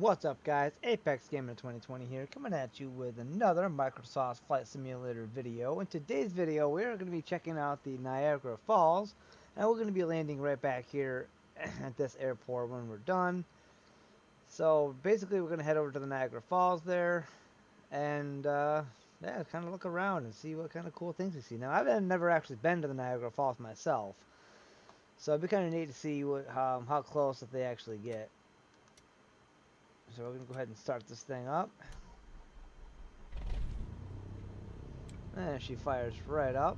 What's up, guys? Apex Gamer 2020 here, coming at you with another Microsoft Flight Simulator video. In today's video, we're going to be checking out the Niagara Falls, and we're going to be landing right back here at this airport when we're done. So basically, we're going to head over to the Niagara Falls there, and yeah, kind of look around and see what kind of cool things we see. Now, I've never actually been to the Niagara Falls myself, so it'd be kind of neat to see how close that they actually get. So we're going to go ahead and start this thing up. And she fires right up.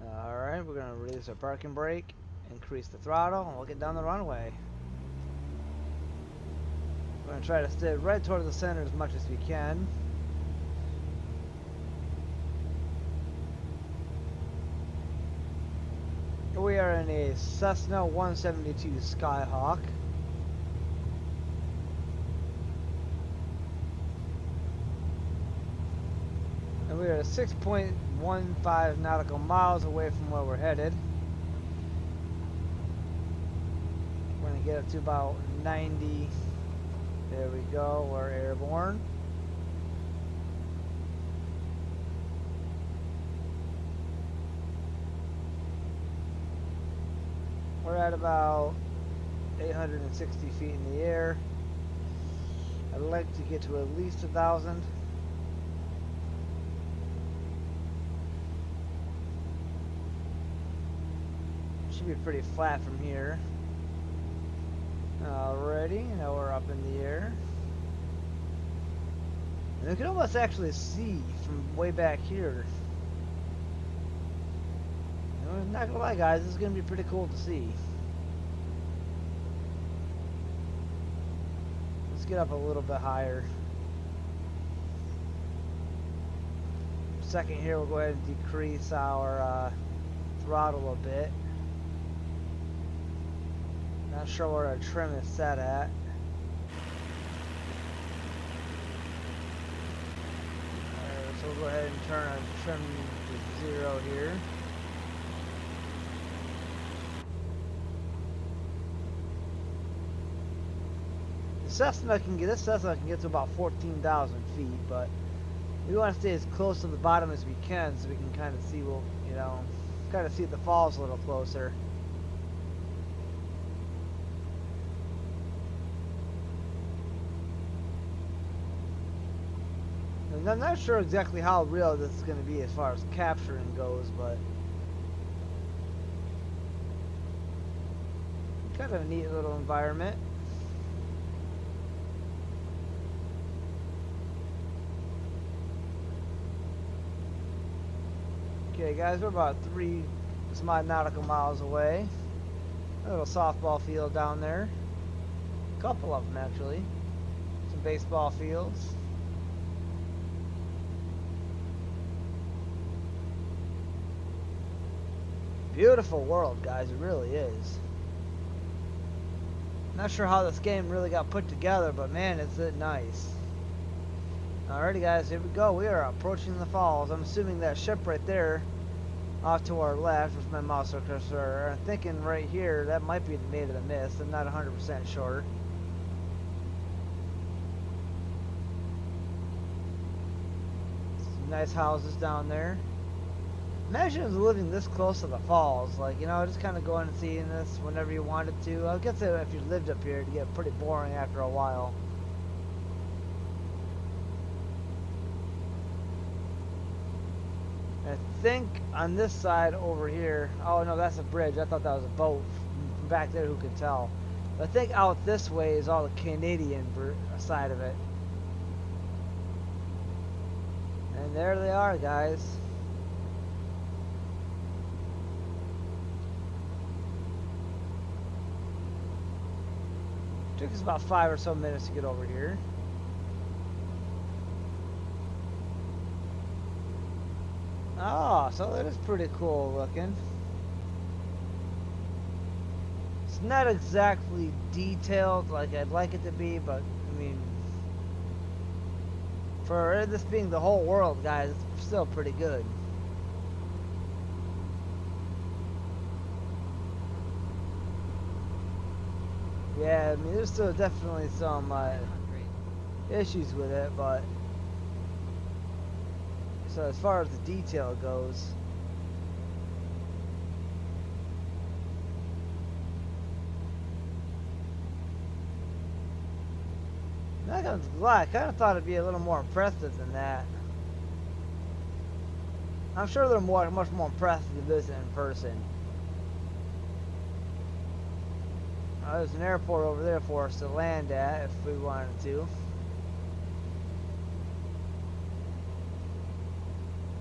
Alright, we're going to release our parking brake, increase the throttle, and we'll get down the runway. We're going to try to stay right toward the center as much as we can. We are in a Cessna 172 Skyhawk. And we are 6.15 nautical miles away from where we're headed. We're going to get up to about 90. There we go, we're airborne. We're at about 860 feet in the air. I'd like to get to at least 1,000. Should be pretty flat from here. Alrighty, now we're up in the air. And you can almost actually see from way back here. I'm not gonna lie, guys, this is gonna be pretty cool to see. Let's get up a little bit higher. Second here, we'll go ahead and decrease our throttle a bit. Not sure where our trim is set at. So we'll go ahead and turn our trim to 0 here. This Cessna can get to about 14,000 feet, but we want to stay as close to the bottom as we can, so we can kind of see kind of see the falls a little closer. And I'm not sure exactly how real this is going to be as far as capturing goes, but kind of a neat little environment. Okay, guys, we're about 3 some odd nautical miles away. A little softball field down there. A couple of them, actually. Some baseball fields. Beautiful world, guys, it really is. Not sure how this game really got put together, but man, is it nice. Alrighty, guys, here we go. We are approaching the falls. I'm assuming that ship right there off to our left with my mouse cursor. I'm thinking right here that might be the Maid of the Mist. I'm not 100% sure. Some nice houses down there. Imagine living this close to the falls, like, you know, just kind of going and seeing this whenever you wanted to. I guess if you lived up here, it'd get pretty boring after a while. I think on this side over here, oh no, that's a bridge. I thought that was a boat from back there, who could tell. But I think out this way is all the Canadian side of it. And there they are, guys. Took us about 5 or so minutes to get over here. Oh, so that is pretty cool looking. It's not exactly detailed like I'd like it to be, but I mean, for this being the whole world, guys, it's still pretty good. Yeah, I mean, there's still definitely some issues with it, but so as far as the detail goes, not gonna lie, I kind of thought it'd be a little more impressive than that. I'm sure they're much more impressive to visit in person. There's an airport over there for us to land at if we wanted to.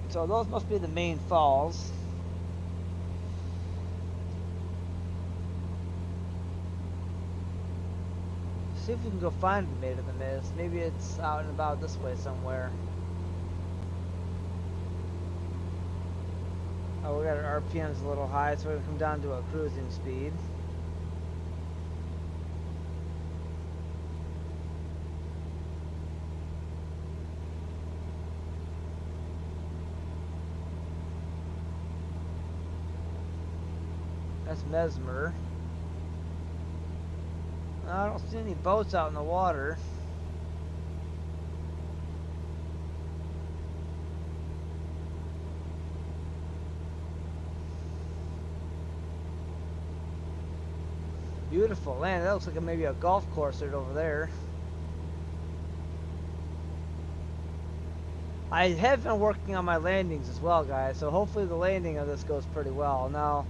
So those must be the main falls. See if we can go find the Maid of the Mist. Maybe it's out and about this way somewhere. Oh, we got our RPMs a little high, so we're gonna come down to a cruising speed. That's Mesmer. I don't see any boats out in the water. Beautiful land. That looks like maybe a golf course right over there. I have been working on my landings as well, guys, so hopefully the landing of this goes pretty well. Now,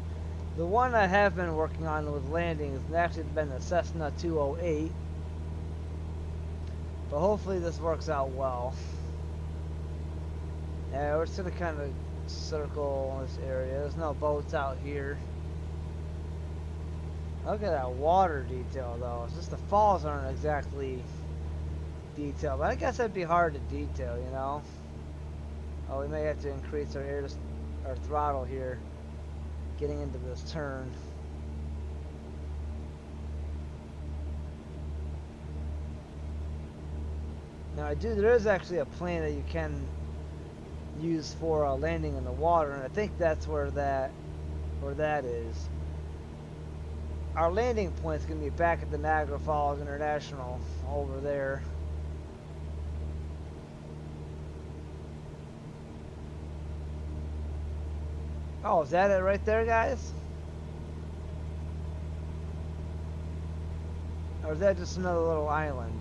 the one I have been working on with landing has actually been the Cessna 208, but hopefully this works out well. Yeah, we're just gonna kind of circle this area. There's no boats out here. Look at that water detail, though. It's just the falls aren't exactly detailed, but I guess that'd be hard to detail, you know. Oh, we may have to increase our throttle here, getting into this turn. Now, there is actually a plane that you can use for landing in the water, and I think that's where that is. Our landing point is going to be back at the Niagara Falls International over there. Oh, is that it right there, guys? Or is that just another little island?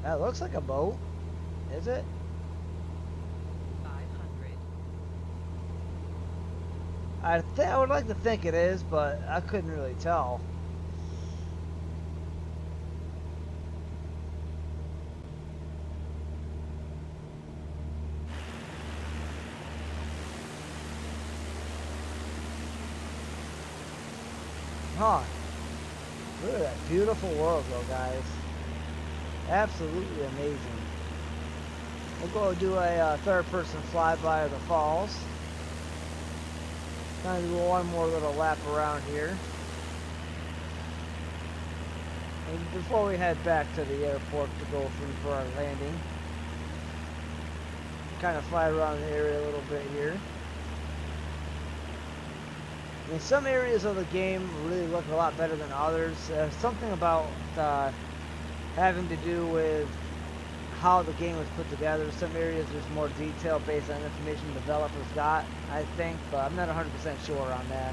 That looks like a boat. Is it? 500. I would like to think it is, but I couldn't really tell. Huh. Look at that beautiful world, though, guys. Absolutely amazing. We'll go do a third-person flyby of the falls. Kind of do one more little lap around here. And before we head back to the airport to go for our landing, kind of fly around the area a little bit here. I mean, some areas of the game really look a lot better than others. Something about having to do with how the game was put together. Some areas there's more detail based on information developers got, I think, but I'm not 100% sure on that.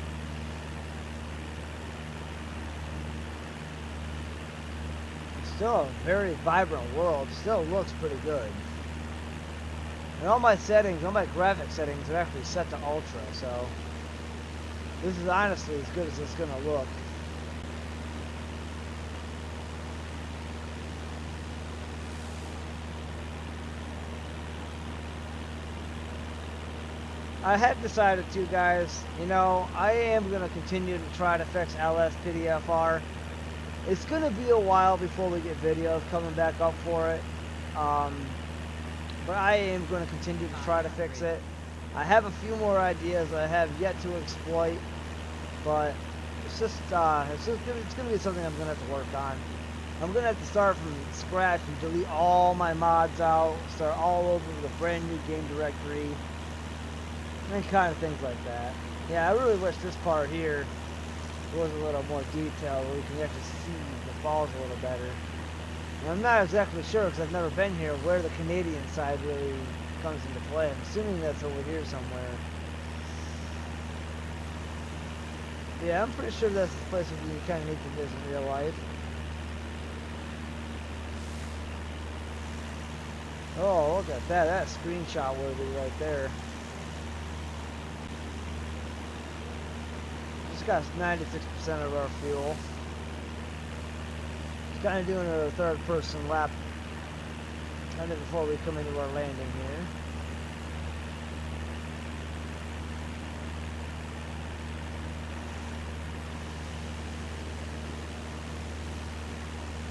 It's still a very vibrant world. Still looks pretty good. And all my settings, all my graphic settings are actually set to ultra, so this is honestly as good as it's gonna look. I have decided to, guys, you know, I am going to continue to try to fix LSPDFR. It's going to be a while before we get videos coming back up for it. But I am going to continue to try to fix it. I have a few more ideas I have yet to exploit, but it's just going to be something I'm going to have to work on. I'm gonna have to start from scratch and delete all my mods out, start all over with a brand new game directory, and kind of things like that. Yeah, I really wish this part here was a little more detailed, where we can actually see the falls a little better. And I'm not exactly sure, because I've never been here, where the Canadian side really comes into play. I'm assuming that's over here somewhere. Yeah, I'm pretty sure that's the place where you kind of need to visit in real life. Oh, look at that. That's screenshot worthy right there. Just got 96% of our fuel. Just kind of doing a third person lap kind of before we come into our landing here.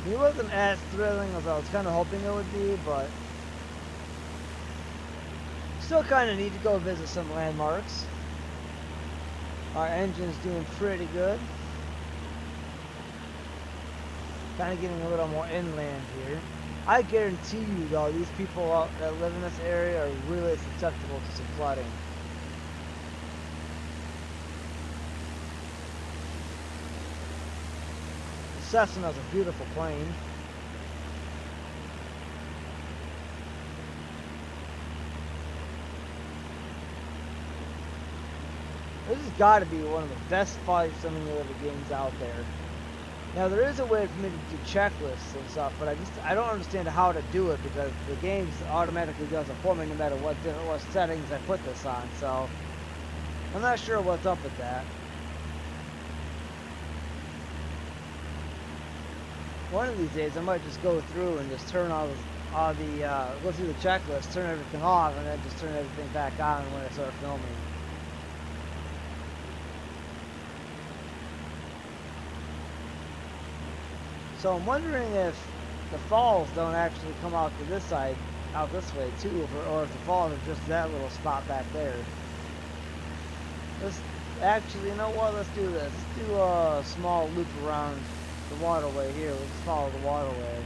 It wasn't as thrilling as I was kind of hoping it would be, but still kind of need to go visit some landmarks. Our engine's doing pretty good. Kind of getting a little more inland here. I guarantee you though, these people out that live in this area are really susceptible to some flooding. Cessna's a beautiful plane. This has got to be one of the best flight simulator games out there. Now there is a way for me to do checklists and stuff, but I don't understand how to do it because the game automatically does it for me no matter what settings I put this on. So I'm not sure what's up with that. One of these days I might just go through and just turn go through the checklist, turn everything off, and then just turn everything back on when I start filming. So I'm wondering if the falls don't actually come out to this side, out this way too, or if the falls are just that little spot back there. Let's actually, you know what? Let's do this. Let's do a small loop around the waterway here. Let's follow the waterway.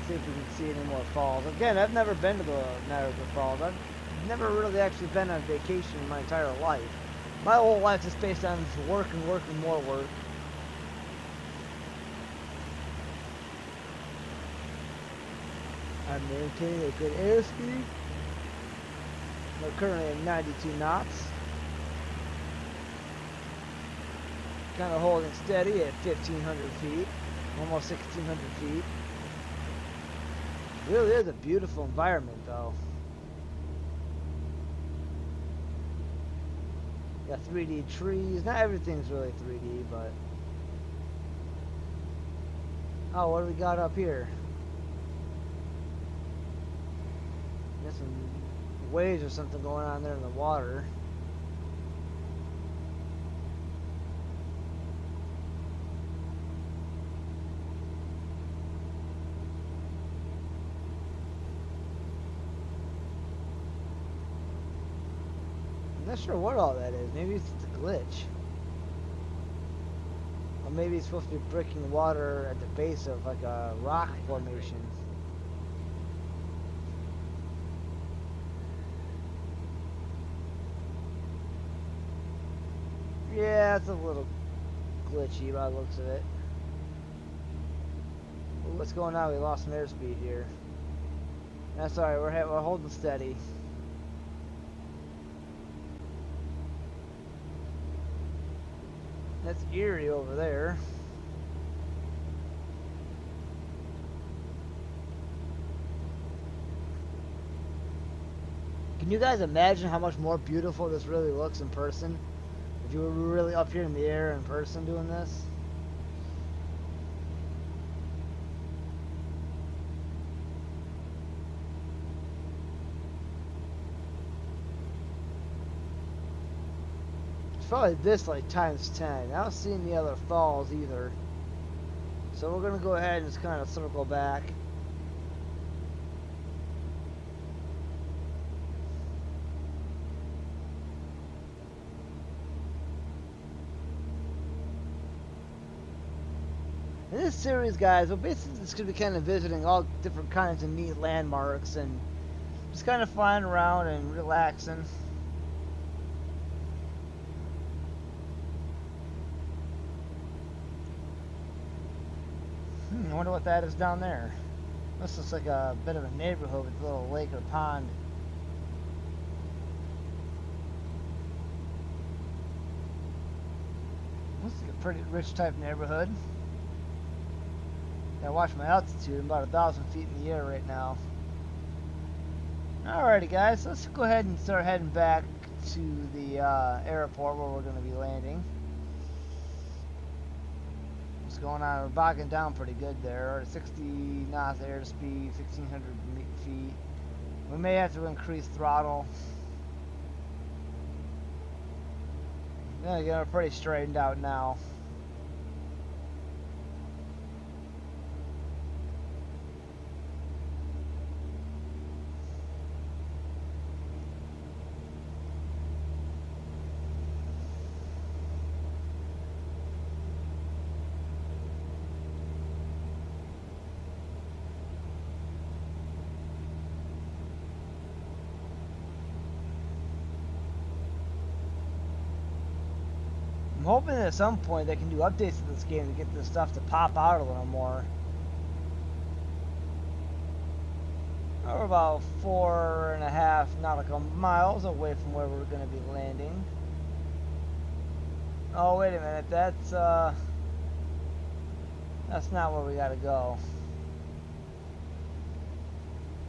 See if we can see any more falls. Again, I've never been to the Niagara Falls. I've never really actually been on vacation in my entire life. My whole life is based on work and work and more work. I'm maintaining a good airspeed. We're currently at 92 knots. Kind of holding steady at 1,500 feet, almost 1,600 feet. Really is a beautiful environment, though. Got 3D trees. Not everything's really 3D, but... Oh, what do we got up here? Got some waves or something going on there in the water. I'm not sure what all that is. Maybe it's a glitch. Or maybe it's supposed to be breaking water at the base of like a rock formation. Yeah, it's a little glitchy by the looks of it. Ooh, what's going on? We lost some airspeed here. That's alright, we're holding steady. That's Erie over there. Can you guys imagine how much more beautiful this really looks in person? If you were really up here in the air in person doing this? It's probably this like times 10. I don't see any other falls either. So we're gonna go ahead and just kind of circle back. this series, guys, well, basically it's going to be kind of visiting all different kinds of neat landmarks and just kind of flying around and relaxing. I wonder what that is down there. This looks like a bit of a neighborhood with a little lake or pond. Looks like a pretty rich type neighborhood. Gotta watch my altitude. I'm about 1,000 feet in the air right now. Alrighty, guys, let's go ahead and start heading back to the airport where we're going to be landing. What's going on? We're bogging down pretty good there. 60 knots airspeed, 1,600 feet. We may have to increase throttle. Yeah, we're pretty straightened out now. I'm hoping that at some point they can do updates to this game to get this stuff to pop out a little more. We're about 4.5 nautical miles away from where we're going to be landing. Oh, wait a minute. That's not where we got to go.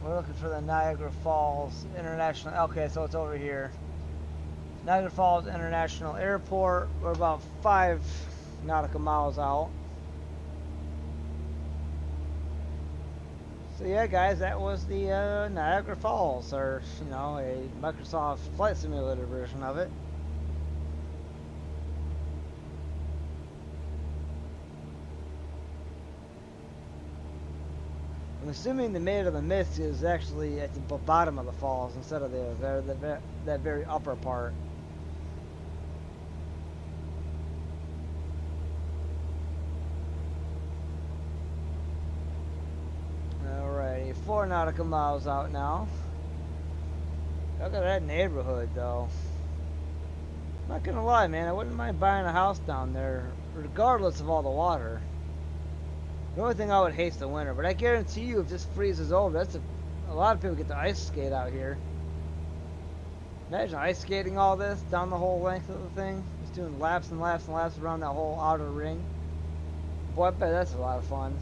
We're looking for the Niagara Falls International. Okay, so it's over here. Niagara Falls International Airport. We're about 5 nautical miles out. So yeah, guys, that was the Niagara Falls, or a Microsoft Flight Simulator version of it. I'm assuming the Maid of the Mist is actually at the bottom of the falls instead of that very upper part. Alrighty, 4 nautical miles out now. Look at that neighborhood, though. Not gonna lie, man, I wouldn't mind buying a house down there, regardless of all the water. The only thing I would hate is the winter, but I guarantee you if this freezes over, a lot of people get to ice skate out here. Imagine ice skating all this down the whole length of the thing. Just doing laps and laps and laps around that whole outer ring. Boy, I bet that's a lot of fun.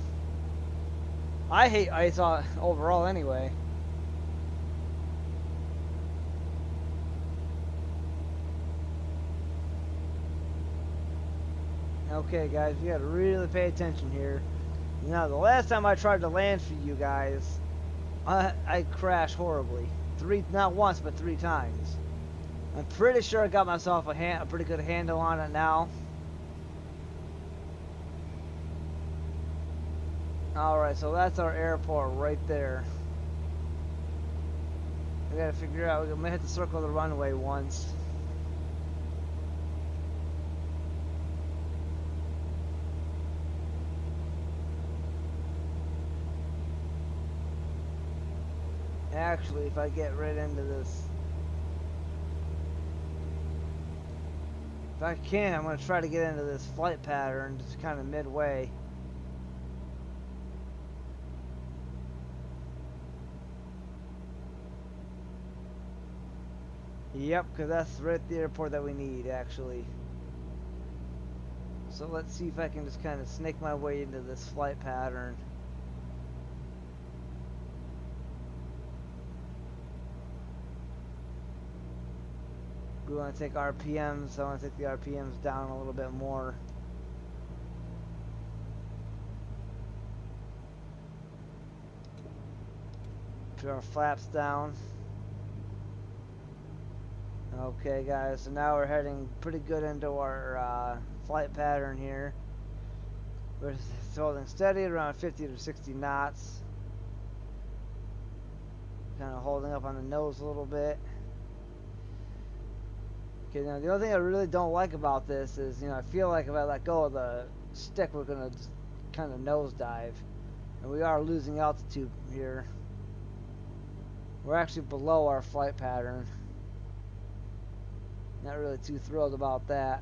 I hate ice overall anyway. Okay, guys, you gotta really pay attention here. Now, the last time I tried to land for you guys, I crashed horribly. Not once, but 3 times. I'm pretty sure I got myself a pretty good handle on it now. Alright, so that's our airport right there. We gotta figure out, we may have to circle the runway once. Actually, if I get right into this, if I can, I'm going to try to get into this flight pattern just kind of midway. Yep, because that's right at the airport that we need, actually. So let's see if I can just kind of snake my way into this flight pattern. We want to take RPMs, so I want to take the RPMs down a little bit more. Put our flaps down. Okay, guys, so now we're heading pretty good into our flight pattern here. We're holding steady at around 50 to 60 knots. Kind of holding up on the nose a little bit. Okay, now the only thing I really don't like about this is, I feel like if I let go of the stick, we're gonna just kind of nosedive. And we are losing altitude here. We're actually below our flight pattern. Not really too thrilled about that.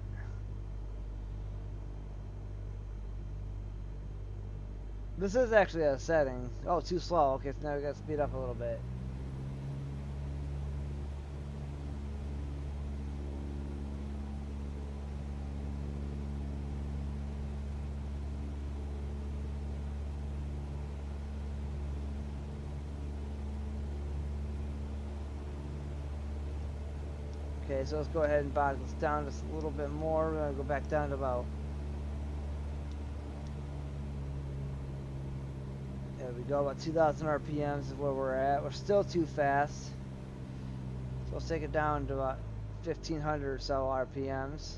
This is actually a setting. Oh, too slow. Okay, so now we gotta speed up a little bit. Okay, so let's go ahead and box this down just a little bit more. We're gonna go back down to about. There we go, about 2,000 RPMs is where we're at. We're still too fast. So let's take it down to about 1,500 or so RPMs.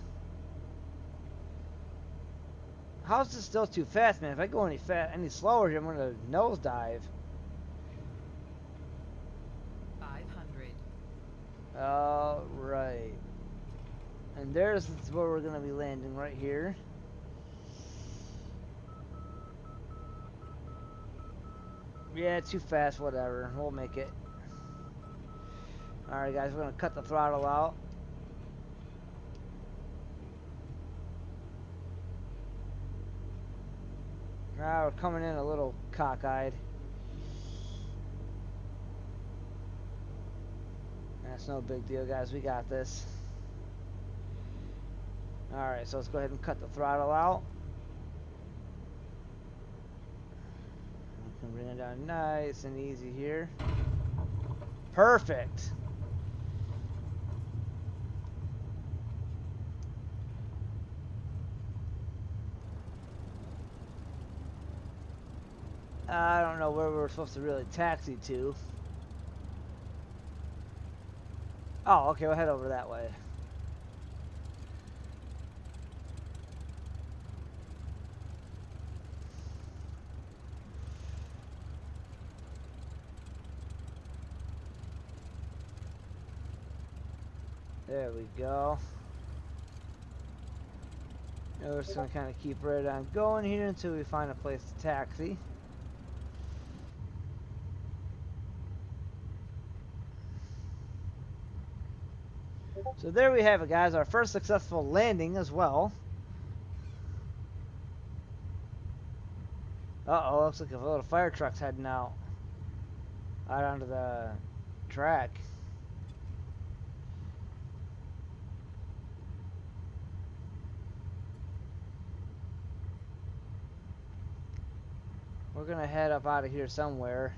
How is this still too fast, man? If I go any slower here, I'm gonna nosedive. 500. All right. And there's where we're gonna be landing right here. Yeah, too fast, whatever. We'll make it. Alright guys, we're gonna cut the throttle out. Ah, we're coming in a little cockeyed. That's no big deal, guys. We got this. Alright, so let's go ahead and cut the throttle out. We can bring it down nice and easy here. Perfect. I don't know where we're supposed to really taxi to. Oh, okay, we'll head over that way. There we go. And we're just going to kind of keep right on going here until we find a place to taxi. So there we have it, guys. Our first successful landing as well. Uh-oh, looks like a little fire truck's heading out onto the track. We're going to head up out of here somewhere.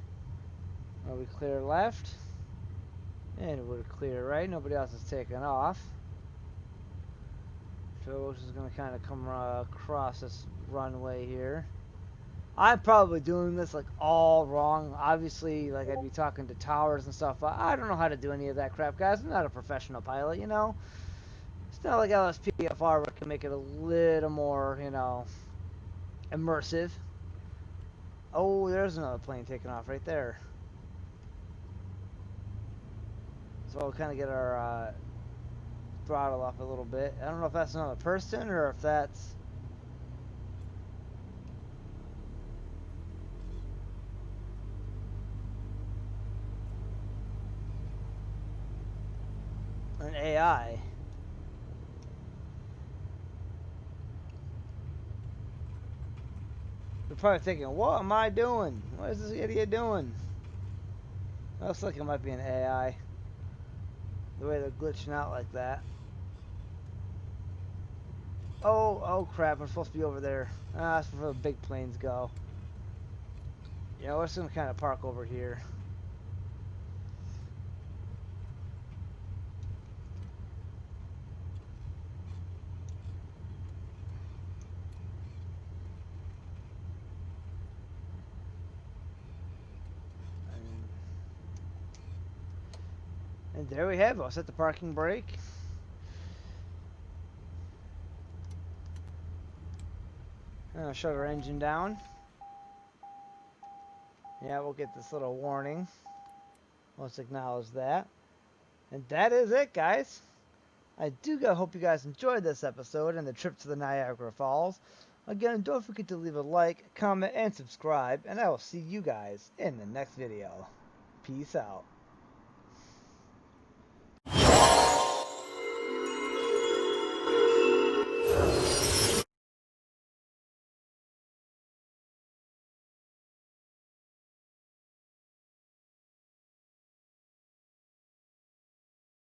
We clear left. And we're clear right. Nobody else is taking off. So we're just going to kind of come across this runway here. I'm probably doing this like all wrong. Obviously, like I'd be talking to towers and stuff, but I don't know how to do any of that crap, guys. I'm not a professional pilot, you know. It's not like LSPDFR where I can make it a little more, you know, immersive. Oh, there's another plane taking off right there. So we'll kind of get our throttle up a little bit. I don't know if that's another person or if that's an AI. They're probably thinking, what am I doing? What is this idiot doing? Looks like it might be an AI. The way they're glitching out like that. Oh crap, we're supposed to be over there. Ah, that's where the big planes go. Yeah, we're just gonna kind of park over here. And there we have it. I'll set the parking brake. And I'll shut our engine down. Yeah, we'll get this little warning. Let's acknowledge that. And that is it, guys. I do hope you guys enjoyed this episode and the trip to the Niagara Falls. Again, don't forget to leave a like, comment, and subscribe, and I will see you guys in the next video. Peace out.